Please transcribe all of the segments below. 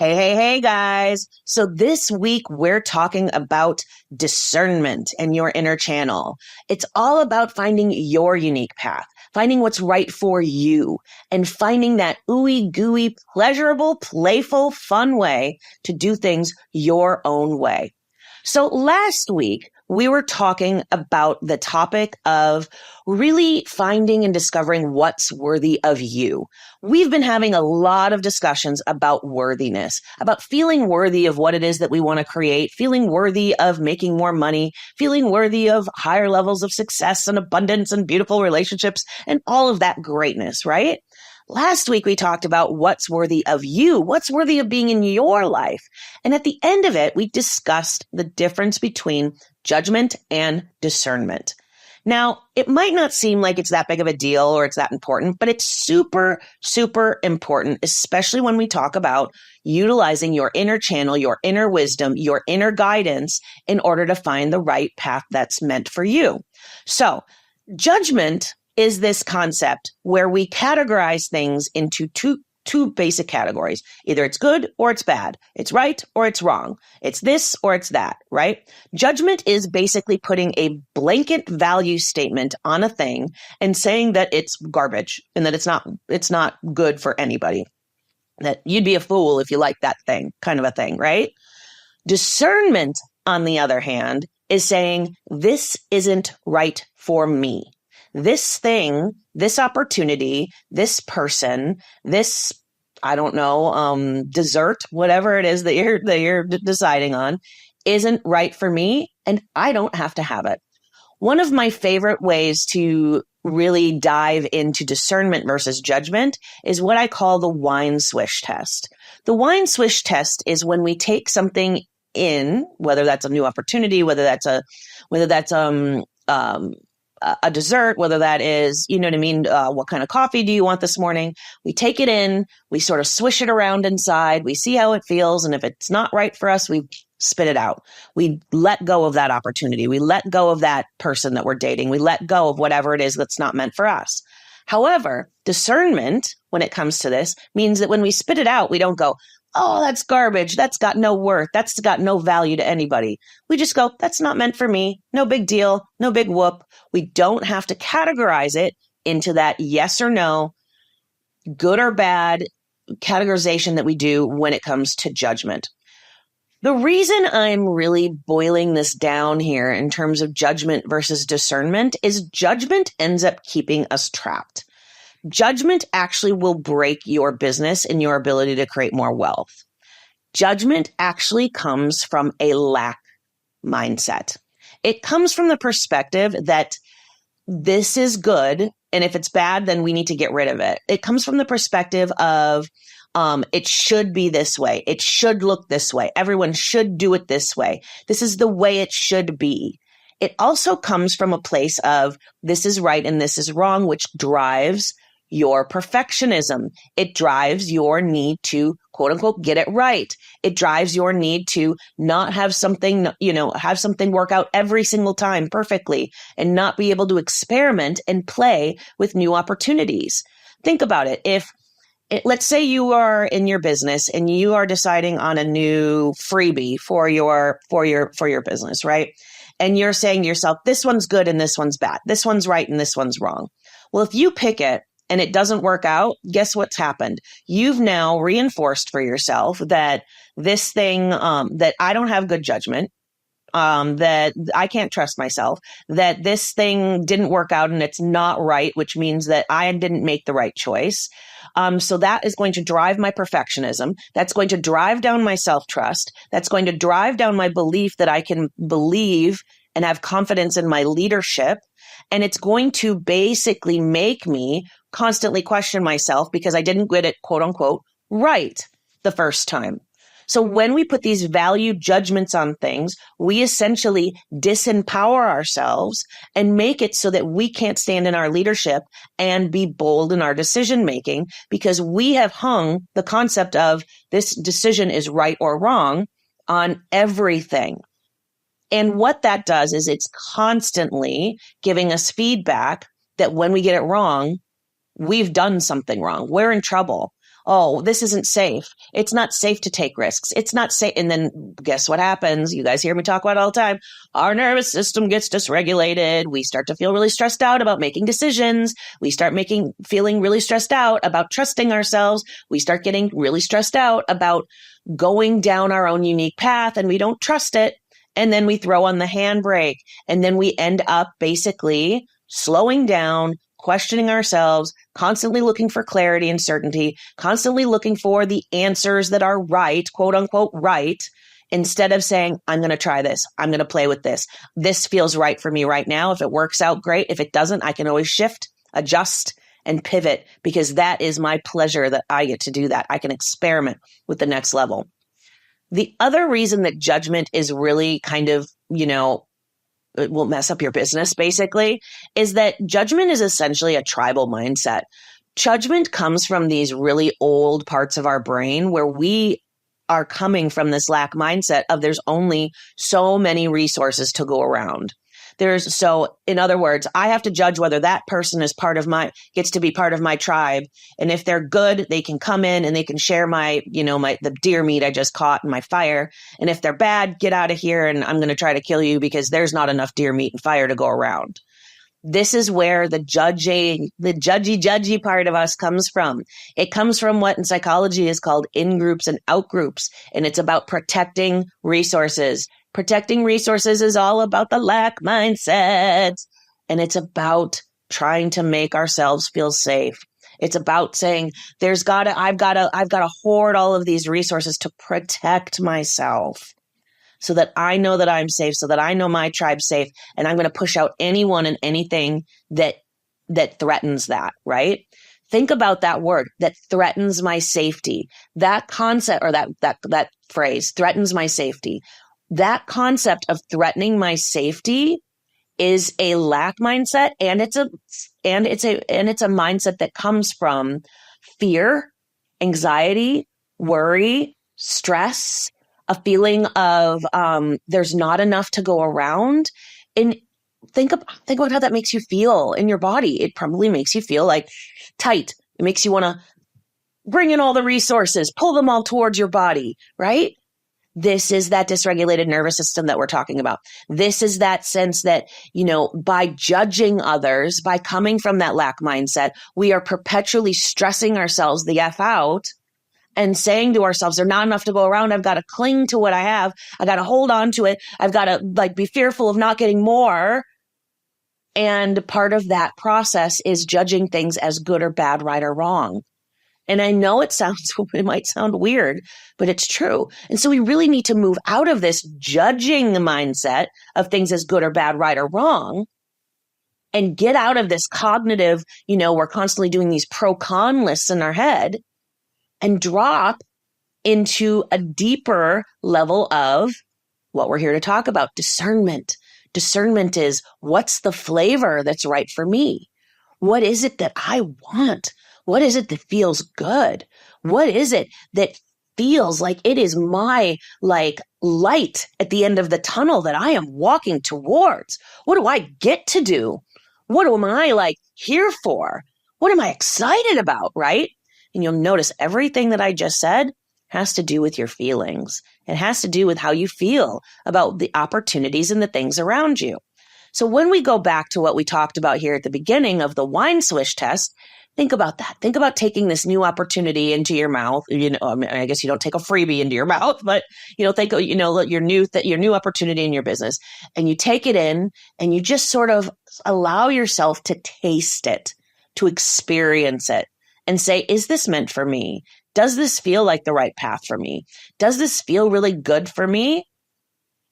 Hey, guys. So this week we're talking about discernment and your inner channel. It's all about finding your unique path, finding what's right for you, and finding that ooey gooey, pleasurable, playful, fun way to do things your own way. So last week, we were talking about the topic of really finding and discovering what's worthy of you. We've been having a lot of discussions about worthiness, about feeling worthy of what it is that we want to create, feeling worthy of making more money, feeling worthy of higher levels of success and abundance and beautiful relationships and all of that greatness, right? Last week, we talked about what's worthy of you, what's worthy of being in your life. And at the end of it, we discussed the difference between judgment and discernment. Now, it might not seem like it's that big of a deal or it's that important, but it's super, super important, especially when we talk about utilizing your inner channel, your inner wisdom, your inner guidance in order to find the right path that's meant for you. So, judgment is this concept where we categorize things into two basic categories. Either it's good or it's bad. It's right or it's wrong. It's this or it's that, right? Judgment is basically putting a blanket value statement on a thing and saying that it's garbage and that it's not good for anybody. That you'd be a fool if you like that thing, kind of a thing, right? Discernment, on the other hand, is saying this isn't right for me. This thing, this opportunity, this person, this, I don't know, dessert, whatever it is that you're deciding on, isn't right for me, and I don't have to have it. One of my favorite ways to really dive into discernment versus judgment is what I call the wine swish test. The wine swish test is when we take something in, whether that's a new opportunity, whether that's a dessert, whether that is, you know what I mean? What kind of coffee do you want this morning? We take it in, we sort of swish it around inside, we see how it feels. And if it's not right for us, we spit it out. We let go of that opportunity. We let go of that person that we're dating. We let go of whatever it is that's not meant for us. However, discernment, when it comes to this, means that when we spit it out, we don't go, oh, that's garbage. That's got no worth. That's got no value to anybody. We just go, that's not meant for me. No big deal. No big whoop. We don't have to categorize it into that yes or no, good or bad categorization that we do when it comes to judgment. The reason I'm really boiling this down here in terms of judgment versus discernment is judgment ends up keeping us trapped. Judgment actually will break your business and your ability to create more wealth. Judgment actually comes from a lack mindset. It comes from the perspective that this is good, and if it's bad, then we need to get rid of it. It comes from the perspective of it should be this way. It should look this way. Everyone should do it this way. This is the way it should be. It also comes from a place of this is right and this is wrong, which drives your perfectionism. It drives your need to, quote unquote, get it right. It drives your need to not have something, have something work out every single time perfectly and not be able to experiment and play with new opportunities. Think about it. Let's say you are in your business and you are deciding on a new freebie for your business, right? And you're saying to yourself, this one's good and this one's bad. This one's right and this one's wrong. Well, if you pick it and it doesn't work out, guess what's happened? You've now reinforced for yourself that this thing, that I don't have good judgment, that I can't trust myself, that this thing didn't work out and it's not right, which means that I didn't make the right choice. So that is going to drive my perfectionism. That's going to drive down my self-trust. That's going to drive down my belief that I can believe and have confidence in my leadership. And it's going to basically make me constantly question myself because I didn't get it, quote unquote, right the first time. So when we put these value judgments on things, we essentially disempower ourselves and make it so that we can't stand in our leadership and be bold in our decision making because we have hung the concept of this decision is right or wrong on everything. And what that does is it's constantly giving us feedback that when we get it wrong, we've done something wrong. We're in trouble. oh, this isn't safe. It's not safe to take risks. It's not safe. And then guess what happens? You guys hear me talk about it all the time. Our nervous system gets dysregulated. We start to feel really stressed out about making decisions. We start feeling really stressed out about trusting ourselves. We start getting really stressed out about going down our own unique path, and we don't trust it. And then we throw on the handbrake, and then we end up basically slowing down, questioning ourselves, constantly looking for clarity and certainty, constantly looking for the answers that are right, quote unquote, right, instead of saying, I'm going to try this. I'm going to play with this. This feels right for me right now. If it works out, great. If it doesn't, I can always shift, adjust, and pivot, because that is my pleasure that I get to do that. I can experiment with the next level. The other reason that judgment is really kind of, it will mess up your business basically, is that judgment is essentially a tribal mindset. Judgment comes from these really old parts of our brain where we are coming from this lack mindset of there's only so many resources to go around. So in other words, I have to judge whether that person is gets to be part of my tribe. And if they're good, they can come in and they can share the deer meat I just caught in my fire. And if they're bad, get out of here. And I'm going to try to kill you because there's not enough deer meat and fire to go around. This is where the judgy part of us comes from. It comes from what in psychology is called in-groups and out-groups. And it's about protecting resources. Protecting resources is all about the lack mindset. And it's about trying to make ourselves feel safe. It's about saying I've got to hoard all of these resources to protect myself so that I know that I'm safe, so that I know my tribe's safe. And I'm going to push out anyone and anything that threatens that, right? Think about that word, that threatens my safety. That concept, or that phrase, threatens my safety. That concept of threatening my safety is a lack mindset, and it's a mindset that comes from fear, anxiety, worry, stress, a feeling of there's not enough to go around. And think about how that makes you feel in your body. It probably makes you feel like tight. It makes you want to bring in all the resources, pull them all towards your body, right? This is that dysregulated nervous system that we're talking about. This is that sense that, by judging others, by coming from that lack mindset, we are perpetually stressing ourselves the F out and saying to ourselves, there's not enough to go around. I've got to cling to what I have. I got to hold on to it. I've got to be fearful of not getting more. And part of that process is judging things as good or bad, right or wrong. And I know it might sound weird, but it's true. And so we really need to move out of this judging mindset of things as good or bad, right or wrong, and get out of this cognitive, we're constantly doing these pro-con lists in our head, and drop into a deeper level of what we're here to talk about, discernment. Discernment is, what's the flavor that's right for me? What is it that I want? What is it that feels good? What is it that feels like it is my light at the end of the tunnel that I am walking towards? What do I get to do? What am I here for? What am I excited about, right? And you'll notice everything that I just said has to do with your feelings. It has to do with how you feel about the opportunities and the things around you. So when we go back to what we talked about here at the beginning of the wine swish test, think about that. Think about taking this new opportunity into your mouth. I guess you don't take a freebie into your mouth, but think your new opportunity in your business, and you take it in and you just sort of allow yourself to taste it, to experience it, and say, is this meant for me? Does this feel like the right path for me? Does this feel really good for me?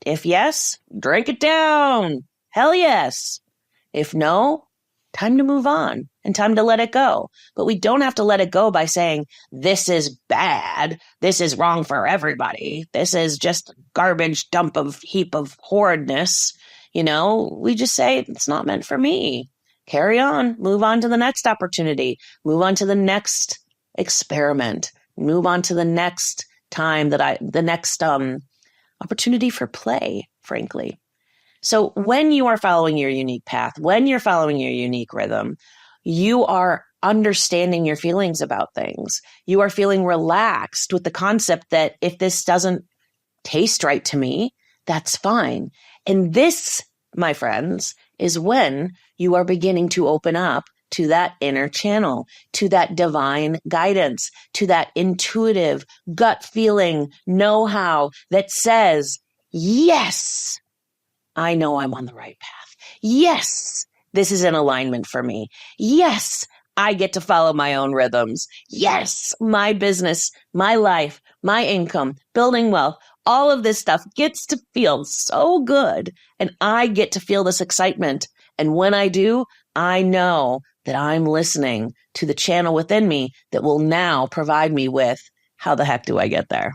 If yes, drink it down. Hell yes. If no, time to move on and time to let it go. But we don't have to let it go by saying, this is bad. This is wrong for everybody. This is just a garbage heap of horridness. We just say, it's not meant for me. Carry on, move on to the next opportunity, move on to the next experiment, move on to the next opportunity for play, frankly. So when you are following your unique path, when you're following your unique rhythm, you are understanding your feelings about things. You are feeling relaxed with the concept that if this doesn't taste right to me, that's fine. And this, my friends, is when you are beginning to open up to that inner channel, to that divine guidance, to that intuitive gut feeling know-how that says, yes, I know I'm on the right path. Yes, this is in alignment for me. Yes, I get to follow my own rhythms. Yes, my business, my life, my income, building wealth, all of this stuff gets to feel so good. And I get to feel this excitement. And when I do, I know that I'm listening to the channel within me that will now provide me with, how the heck do I get there?